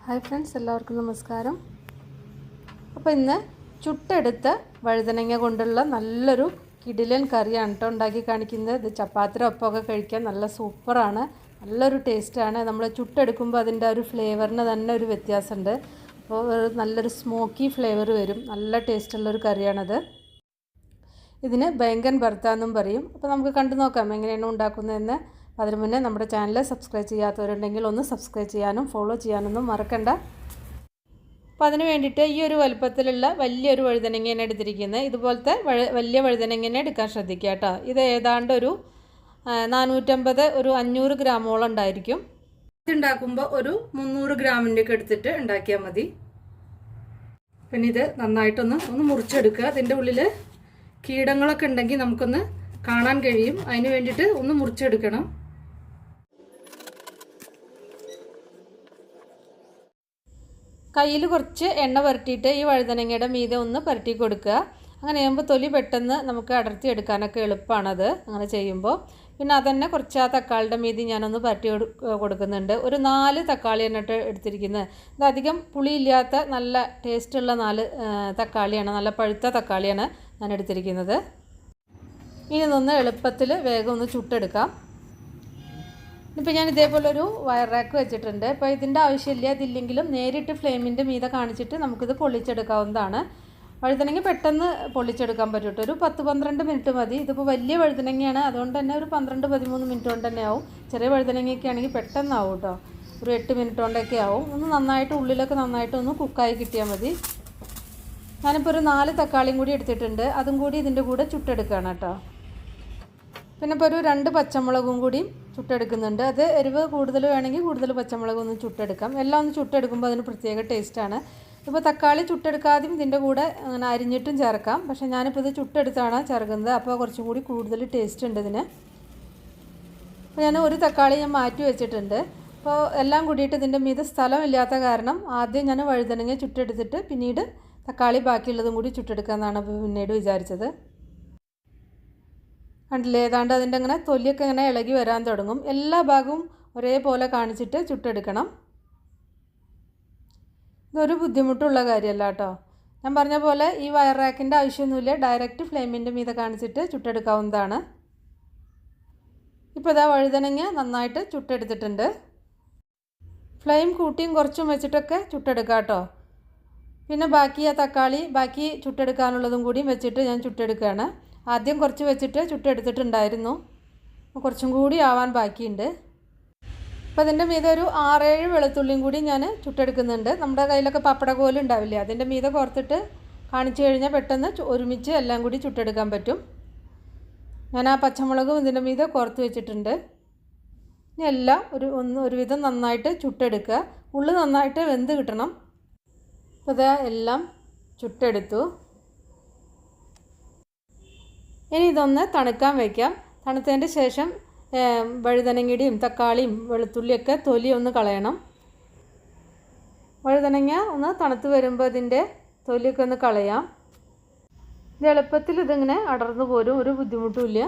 Hi friends, എല്ലാവർക്കും നമസ്കാരം. അപ്പോൾ ഇന്ന് ചുട്ടെടുത്ത വഴുതനങ്ങ കൊണ്ടുള്ള നല്ലൊരു കിടിലൻ കറിയാണ് കേട്ടോ ഉണ്ടാക്കി കാണിക്കുന്നത്. ഇത് ചപ്പാത്തിയുടെ ഒപ്പമൊക്കെ കഴിക്കാൻ നല്ല സൂപ്പറാണ്, നല്ലൊരു ടേസ്റ്റാണ്. നമ്മൾ ചുട്ടെടുക്കുമ്പോൾ അതിൻ്റെ ഒരു ഫ്ലേവറിന് തന്നെ ഒരു വ്യത്യാസമുണ്ട്. അപ്പോൾ നല്ലൊരു സ്മോക്കി ഫ്ലേവർ വരും. നല്ല ടേസ്റ്റുള്ളൊരു കറിയാണത്. ഇതിന് ബാingan ഭർത്ത എന്നും പറയും. അപ്പോൾ നമുക്ക് കണ്ടു നോക്കാം എങ്ങനെയാണ് ഉണ്ടാക്കുന്നതെന്ന്. അതിനു മുന്നേ നമ്മുടെ ചാനൽ സബ്സ്ക്രൈബ് ചെയ്യാത്തവരുണ്ടെങ്കിൽ ഒന്ന് സബ്സ്ക്രൈബ് ചെയ്യാനും ഫോളോ ചെയ്യാനൊന്നും മറക്കണ്ട. അപ്പോൾ അതിന് വേണ്ടിയിട്ട് ഈ ഒരു വലുപ്പത്തിലുള്ള വലിയൊരു വഴുതനങ്ങയാണ് എടുത്തിരിക്കുന്നത്. ഇതുപോലത്തെ വലിയ വഴുതനങ്ങനെ എടുക്കാൻ ശ്രദ്ധിക്കുക കേട്ടോ. ഇത് ഏതാണ്ട് ഒരു 450 ഒരു 500 ഗ്രാമോളം ഉണ്ടായിരിക്കും. ഇതുണ്ടാക്കുമ്പോൾ ഒരു 300 ഗ്രാമിൻ്റെ ഒക്കെ എടുത്തിട്ട് ഉണ്ടാക്കിയാൽ മതി. പിന്നെ ഇത് നന്നായിട്ടൊന്ന് മുറിച്ചെടുക്കുക. അതിൻ്റെ ഉള്ളിൽ കീടങ്ങളൊക്കെ ഉണ്ടെങ്കിൽ നമുക്കൊന്ന് കാണാൻ കഴിയും. അതിന് വേണ്ടിയിട്ട് ഒന്ന് മുറിച്ചെടുക്കണം. കയ്യിൽ കുറച്ച് എണ്ണ പുരട്ടിയിട്ട് ഈ വഴുതനങ്ങയുടെ മീതെ ഒന്ന് പുരട്ടി കൊടുക്കുക. അങ്ങനെ ചെയ്യുമ്പോൾ തൊലി പെട്ടെന്ന് നമുക്ക് അടർത്തി എടുക്കാനൊക്കെ എളുപ്പമാണത് അങ്ങനെ ചെയ്യുമ്പോൾ. പിന്നെ അതന്നെ കുറച്ച് ആ തക്കാളിയുടെ മീതി ഞാനൊന്ന് പുരട്ടി കൊടുക്കുന്നുണ്ട്. ഒരു 4 തക്കാളി എന്നിട്ട് എടുത്തിരിക്കുന്നത്. ഇത് അധികം പുളിയില്ലാത്ത നല്ല ടേസ്റ്റുള്ള 4 തക്കാളിയാണ്, നല്ല പഴുത്ത തക്കാളിയാണ് ഞാൻ എടുത്തിരിക്കുന്നത്. ഇനി ഇതൊന്ന് എളുപ്പത്തിൽ വേഗം ഒന്ന് ചുട്ടെടുക്കാം. ഇപ്പോൾ ഞാൻ ഇതേപോലൊരു വയർ റാക്ക് വെച്ചിട്ടുണ്ട്. അപ്പോൾ ഇതിൻ്റെ ആവശ്യമില്ല. ഇതില്ലെങ്കിലും നേരിട്ട് ഫ്ലെയിമിൻ്റെ മീതെ കാണിച്ചിട്ട് നമുക്കിത് പൊള്ളിച്ചെടുക്കാവുന്നതാണ്. വഴുതനങ്ങ പെട്ടെന്ന് പൊള്ളിച്ചെടുക്കാൻ പറ്റും. ഒരു 10-12 മിനിറ്റ് മതി. ഇതിപ്പോൾ വലിയ വഴുതനങ്ങയാണ്, അതുകൊണ്ട് തന്നെ ഒരു 12-13 മിനിറ്റ് കൊണ്ട് തന്നെ ആവും. ചെറിയ വഴുതനങ്ങയൊക്കെ ആണെങ്കിൽ പെട്ടെന്നാവും കേട്ടോ, ഒരു 8 മിനിറ്റ് കൊണ്ടൊക്കെ ആവും. ഒന്ന് നന്നായിട്ട് ഉള്ളിലൊക്കെ നന്നായിട്ട് ഒന്ന് കുക്കായി കിട്ടിയാൽ മതി. ഞാനിപ്പോൾ ഒരു 4 തക്കാളിയും കൂടി എടുത്തിട്ടുണ്ട്. അതും കൂടി ഇതിൻ്റെ കൂടെ ചുട്ടെടുക്കുകയാണ് കേട്ടോ. പിന്നെ ഇപ്പോൾ ഒരു 2 പച്ചമുളകും കൂടി ചുട്ടെടുക്കുന്നുണ്ട്. അത് എരിവ് കൂടുതൽ വേണമെങ്കിൽ കൂടുതൽ പച്ചമുളക് ഒന്ന് ചുട്ടെടുക്കാം. എല്ലാം ഒന്ന് ചുട്ടെടുക്കുമ്പോൾ അതിന് പ്രത്യേക ടേസ്റ്റാണ്. ഇപ്പോൾ തക്കാളി ചുട്ടെടുക്കാതെയും ഇതിൻ്റെ കൂടെ അങ്ങനെ അരിഞ്ഞിട്ടും ചേർക്കാം. പക്ഷേ ഞാനിപ്പോൾ ഇത് ചുട്ടെടുത്താണ് ചേർക്കുന്നത്, അപ്പോൾ കുറച്ചും കൂടി കൂടുതൽ ടേസ്റ്റ് ഉണ്ട് ഇതിന്. അപ്പോൾ ഞാൻ ഒരു തക്കാളി മാറ്റി വെച്ചിട്ടുണ്ട്. അപ്പോൾ എല്ലാം കൂടിയിട്ട് ഇതിൻ്റെ മീതെ സ്ഥലമില്ലാത്ത കാരണം ആദ്യം ഞാൻ വഴുതനങ്ങ ചുട്ടെടുത്തിട്ട് പിന്നീട് തക്കാളി ബാക്കിയുള്ളതും കൂടി ചുട്ടെടുക്കാമെന്നാണ് പിന്നീട് വിചാരിച്ചത്. കണ്ടില്ലേ, ഏതാണ്ട് അതിൻ്റെ അങ്ങനെ തൊലിയൊക്കെ ഇങ്ങനെ ഇളകി വരാൻ തുടങ്ങും. എല്ലാ ഭാഗവും ഒരേപോലെ കാണിച്ചിട്ട് ചുട്ടെടുക്കണം. ഇതൊരു ബുദ്ധിമുട്ടുള്ള കാര്യമല്ല കേട്ടോ. ഞാൻ പറഞ്ഞ പോലെ ഈ വയർ റാക്കിൻ്റെ ആവശ്യമൊന്നുമില്ല. ഡയറക്റ്റ് ഫ്ലെയിമിൻ്റെ മീതെ കാണിച്ചിട്ട് ചുട്ടെടുക്കാവുന്നതാണ്. ഇപ്പോൾ ഇതാ വഴുതനങ്ങ നന്നായിട്ട് ചുട്ടെടുത്തിട്ടുണ്ട്. ഫ്ലെയിം കൂട്ടിയും കുറച്ചും വെച്ചിട്ടൊക്കെ ചുട്ടെടുക്കാം കേട്ടോ. പിന്നെ ബാക്കി ആ തക്കാളി ബാക്കി ചുട്ടെടുക്കാനുള്ളതും കൂടിയും വെച്ചിട്ട് ഞാൻ ചുട്ടെടുക്കുകയാണ്. ആദ്യം കുറച്ച് വെച്ചിട്ട് ചുട്ടെടുത്തിട്ടുണ്ടായിരുന്നു, കുറച്ചും കൂടി ആവാൻ ബാക്കിയുണ്ട്. അപ്പോൾ അതിൻ്റെ മീതെ ഒരു 6-7 വെളുത്തുള്ളിയും കൂടി ഞാൻ ചുട്ടെടുക്കുന്നുണ്ട്. നമ്മുടെ കയ്യിലൊക്കെ പപ്പടക്കോല് ഉണ്ടാവില്ലേ, അതിൻ്റെ മീതെ കോർത്തിട്ട് കാണിച്ചു കഴിഞ്ഞാൽ പെട്ടെന്ന് ഒരുമിച്ച് എല്ലാം കൂടി ചുട്ടെടുക്കാൻ പറ്റും. ഞാൻ ആ പച്ചമുളകും ഇതിൻ്റെ മീതെ കോർത്ത് വെച്ചിട്ടുണ്ട്. ഇനി എല്ലാം ഒരുവിധം നന്നായിട്ട് ചുട്ടെടുക്കുക. ഉള്ളി നന്നായിട്ട് വെന്ത് കിട്ടണം. അപ്പോൾ ഇത് എല്ലാം ചുട്ടെടുത്തു. ഇനി ഇതൊന്ന് തണുക്കാൻ വയ്ക്കാം. തണുത്തതിൻ്റെ ശേഷം വഴുതനങ്ങയുടെയും തക്കാളിയും വെളുത്തുള്ളിയൊക്കെ തൊലി ഒന്ന് കളയണം. വഴുതനങ്ങ ഒന്ന് തണുത്ത് വരുമ്പോൾ ഇതിൻ്റെ തൊലിയൊക്കെ ഒന്ന് കളയാം. ഇത് എളുപ്പത്തിൽ ഇതിങ്ങനെ അടർന്നു പോരും, ഒരു ബുദ്ധിമുട്ടുമില്ല.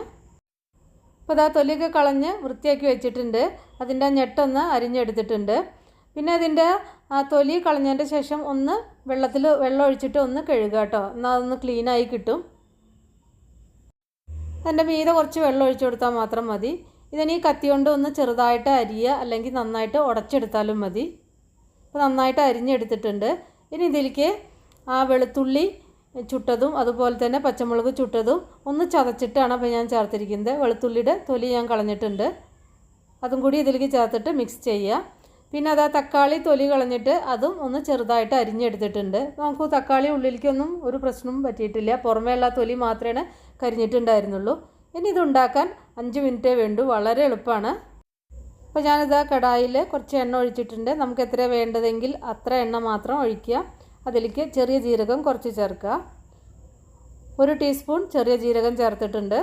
അപ്പോൾ ഇതാ തൊലിയൊക്കെ കളഞ്ഞ് വൃത്തിയാക്കി വെച്ചിട്ടുണ്ട്. അതിൻ്റെ ഞെട്ടൊന്ന് അരിഞ്ഞെടുത്തിട്ടുണ്ട്. പിന്നെ അതിൻ്റെ ആ തൊലി കളഞ്ഞതിൻ്റെ ശേഷം ഒന്ന് വെള്ളം ഒഴിച്ചിട്ട് ഒന്ന് കഴുകുക കേട്ടോ. എന്നാൽ അതൊന്ന് ക്ലീനായി കിട്ടും. അതിൻ്റെ മീതെ കുറച്ച് വെള്ളം ഒഴിച്ചു കൊടുത്താൽ മാത്രം മതി. ഇതിന് ഈ കത്തി കൊണ്ട് ഒന്ന് ചെറുതായിട്ട് അരിയുക, അല്ലെങ്കിൽ നന്നായിട്ട് ഉടച്ചെടുത്താലും മതി. അപ്പോൾ നന്നായിട്ട് അരിഞ്ഞെടുത്തിട്ടുണ്ട്. ഇനി ഇതിലേക്ക് ആ വെളുത്തുള്ളി ചുട്ടതും അതുപോലെ തന്നെ പച്ചമുളക് ചുട്ടതും ഒന്ന് ചതച്ചിട്ടാണ് അപ്പോൾ ഞാൻ ചേർത്തിരിക്കുന്നത്. വെളുത്തുള്ളിയുടെ തൊലി ഞാൻ കളഞ്ഞിട്ടുണ്ട്, അതും കൂടി ഇതിലേക്ക് ചേർത്തിട്ട് മിക്സ് ചെയ്യുക. പിന്നെ അത് ആ തക്കാളി തൊലി കളഞ്ഞിട്ട് അതും ഒന്ന് ചെറുതായിട്ട് അരിഞ്ഞെടുത്തിട്ടുണ്ട്. നമുക്ക് തക്കാളി ഉള്ളിലേക്കൊന്നും ഒരു പ്രശ്നവും പറ്റിയിട്ടില്ല, പുറമേയുള്ള തൊലി മാത്രമേ കരിഞ്ഞിട്ടുണ്ടായിരുന്നുള്ളൂ. ഇനി ഇതുണ്ടാക്കാൻ 5 മിനിറ്റേ വേണ്ടൂ, വളരെ എളുപ്പമാണ്. അപ്പോൾ ഞാനിതാ കടായിൽ കുറച്ച് എണ്ണ ഒഴിച്ചിട്ടുണ്ട്. നമുക്ക് എത്ര വേണ്ടതെങ്കിൽ അത്ര എണ്ണ മാത്രം ഒഴിക്കുക. അതിലേക്ക് ചെറിയ ജീരകം കുറച്ച് ചേർക്കുക. 1 ടീസ്പൂൺ ചെറിയ ജീരകം ചേർത്തിട്ടുണ്ട്.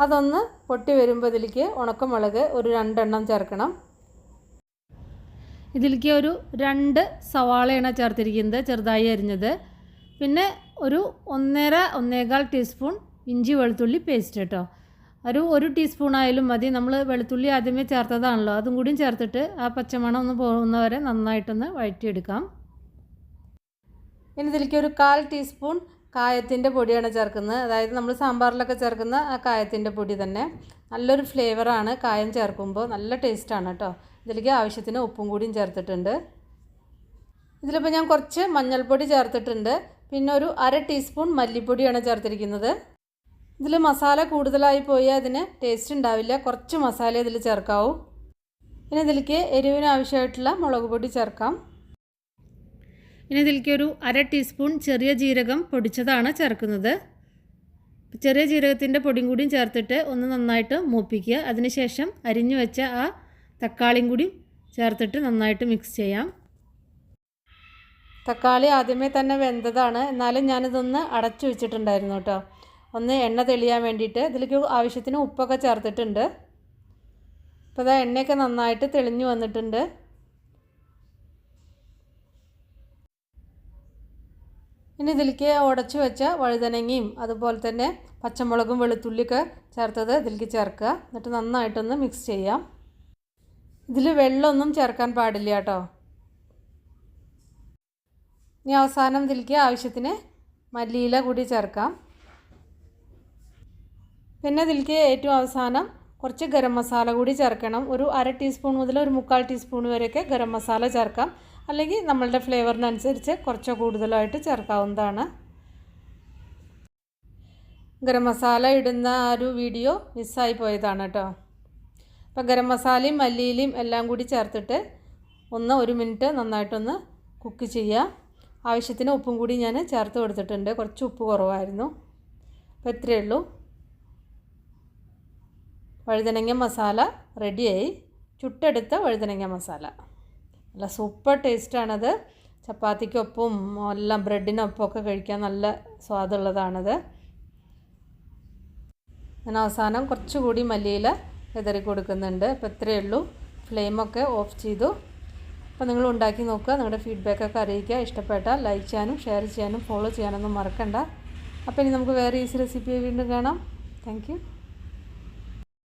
അതൊന്ന് പൊട്ടി വരുമ്പോൾ ഇതിലേക്ക് ഉണക്കമുളക് ഒരു 2 എണ്ണം ചേർക്കണം. ഇതിലേക്ക് ഒരു 2 സവാളയാണ് ചേർത്തിരിക്കുന്നത്, ചെറുതായി അരിഞ്ഞത്. പിന്നെ ഒരു 1-1.25 ടീസ്പൂൺ ഇഞ്ചി വെളുത്തുള്ളി പേസ്റ്റ് കേട്ടോ. ഒരു ടീസ്പൂൺ ആയാലും മതി. നമ്മൾ വെളുത്തുള്ളി ആദ്യമേ ചേർത്തതാണല്ലോ, അതും കൂടിയും ചേർത്തിട്ട് ആ പച്ചമണം ഒന്ന് പോകുന്നവരെ നന്നായിട്ടൊന്ന് വഴറ്റിയെടുക്കാം. ഇനി ഇതിലേക്ക് ഒരു 1/4 ടീസ്പൂൺ കായത്തിൻ്റെ പൊടിയാണ് ചേർക്കുന്നത്. അതായത് നമ്മൾ സാമ്പാറിലൊക്കെ ചേർക്കുന്ന ആ കായത്തിൻ്റെ പൊടി തന്നെ. നല്ലൊരു ഫ്ലേവറാണ് കായം ചേർക്കുമ്പോൾ, നല്ല ടേസ്റ്റാണ് കേട്ടോ. ഇതിലേക്ക് ആവശ്യത്തിന് ഉപ്പും കൂടിയും ചേർത്തിട്ടുണ്ട്. ഇതിലിപ്പോൾ ഞാൻ കുറച്ച് മഞ്ഞൾപ്പൊടി ചേർത്തിട്ടുണ്ട്. പിന്നെ ഒരു 1/2 ടീസ്പൂൺ മല്ലിപ്പൊടിയാണ് ചേർത്തിരിക്കുന്നത്. ഇതിൽ മസാല കൂടുതലായി പോയാൽ അതിന് ടേസ്റ്റ് ഉണ്ടാവില്ല. കുറച്ച് മസാല ഇതിൽ ചേർക്കാവൂ. ഇനി ഇതിലേക്ക് എരിവിന് ആവശ്യമായിട്ടുള്ള മുളക് പൊടി ചേർക്കാം. ഇനി ഇതിലേക്ക് ഒരു 1/2 ടീസ്പൂൺ ചെറിയ ജീരകം പൊടിച്ചതാണ് ചേർക്കുന്നത്. ചെറിയ ജീരകത്തിൻ്റെ പൊടിയും കൂടിയും ചേർത്തിട്ട് ഒന്ന് നന്നായിട്ട് മൂപ്പിക്കുക. അതിനുശേഷം അരിഞ്ഞു വെച്ച ആ തക്കാളിയും കൂടി ചേർത്തിട്ട് നന്നായിട്ട് മിക്സ് ചെയ്യാം. തക്കാളി ആദ്യമേ തന്നെ വെന്തതാണ്, എന്നാലും ഞാനിതൊന്ന് അടച്ചു വെച്ചിട്ടുണ്ടായിരുന്നു കേട്ടോ, ഒന്ന് എണ്ണ തെളിയാൻ വേണ്ടിയിട്ട്. ഇതിലേക്ക് ആവശ്യത്തിന് ഉപ്പൊക്കെ ചേർത്തിട്ടുണ്ട്. ഇപ്പോൾ ഇതാ എണ്ണയൊക്കെ നന്നായിട്ട് തെളിഞ്ഞു വന്നിട്ടുണ്ട്. ഇനി ഇതിലേക്ക് ഉടച്ചു വെച്ച വഴുതനങ്ങയും അതുപോലെ തന്നെ പച്ചമുളകും വെളുത്തുള്ളിയൊക്കെ ചേർത്തത് ഇതിലേക്ക് ചേർക്കുക. എന്നിട്ട് നന്നായിട്ടൊന്ന് മിക്സ് ചെയ്യാം. ഇതിൽ വെള്ളമൊന്നും ചേർക്കാൻ പാടില്ല കേട്ടോ. ഇനി അവസാനം ഇതിലേക്ക് ആവശ്യത്തിന് മല്ലിയില കൂടി ചേർക്കാം. പിന്നെ ഇതിലേക്ക് ഏറ്റവും അവസാനം കുറച്ച് ഗരം മസാല കൂടി ചേർക്കണം. ഒരു 1/2 ടീസ്പൂൺ മുതൽ ഒരു 1/4 ടീസ്പൂൺ വരെയൊക്കെ ഗരം മസാല ചേർക്കാം. അല്ലെങ്കിൽ നമ്മളുടെ ഫ്ലേവറിനനുസരിച്ച് കുറച്ച് കൂടുതലായിട്ട് ചേർക്കാവുന്നതാണ്. ഗരം മസാല ഇടുന്ന ആ ഒരു വീഡിയോ മിസ്സായി പോയതാണ് കേട്ടോ. അപ്പോൾ ഗരം മസാലയും മല്ലിയിലയും എല്ലാം കൂടി ചേർത്തിട്ട് 1 മിനിറ്റ് നന്നായിട്ടൊന്ന് കുക്ക് ചെയ്യുക. ആവശ്യത്തിന് ഉപ്പും കൂടി ഞാൻ ചേർത്ത് കൊടുത്തിട്ടുണ്ട്. കുറച്ച് ഉപ്പ് കുറവായിരുന്നു. അപ്പോൾ ഇത്രയേ ഉള്ളൂ. വഴുതനങ്ങ മസാല റെഡിയായി. ചുട്ടെടുത്ത വഴുതനങ്ങ മസാല നല്ല സൂപ്പർ ടേസ്റ്റാണത്. ചപ്പാത്തിക്കൊപ്പം എല്ലാം ബ്രെഡിനൊപ്പമൊക്കെ കഴിക്കാൻ നല്ല സ്വാദുള്ളതാണത്. ഞാൻ അവസാനം കുറച്ചുകൂടി മല്ലിയില വിതറി കൊടുക്കുന്നുണ്ട്. അപ്പോൾ ഇത്രയേ ഉള്ളൂ. ഫ്ലെയിമൊക്കെ ഓഫ് ചെയ്തു. അപ്പോൾ നിങ്ങൾ ഉണ്ടാക്കി നോക്കുക. നിങ്ങളുടെ ഫീഡ്ബാക്കൊക്കെ അറിയിക്കുക. ഇഷ്ടപ്പെട്ടാൽ ലൈക്ക് ചെയ്യാനും ഷെയർ ചെയ്യാനും ഫോളോ ചെയ്യാനൊന്നും മറക്കണ്ട. അപ്പോൾ ഇനി നമുക്ക് വേറെ ഈസി റെസിപ്പി വീണ്ടും കാണാം. Thank you.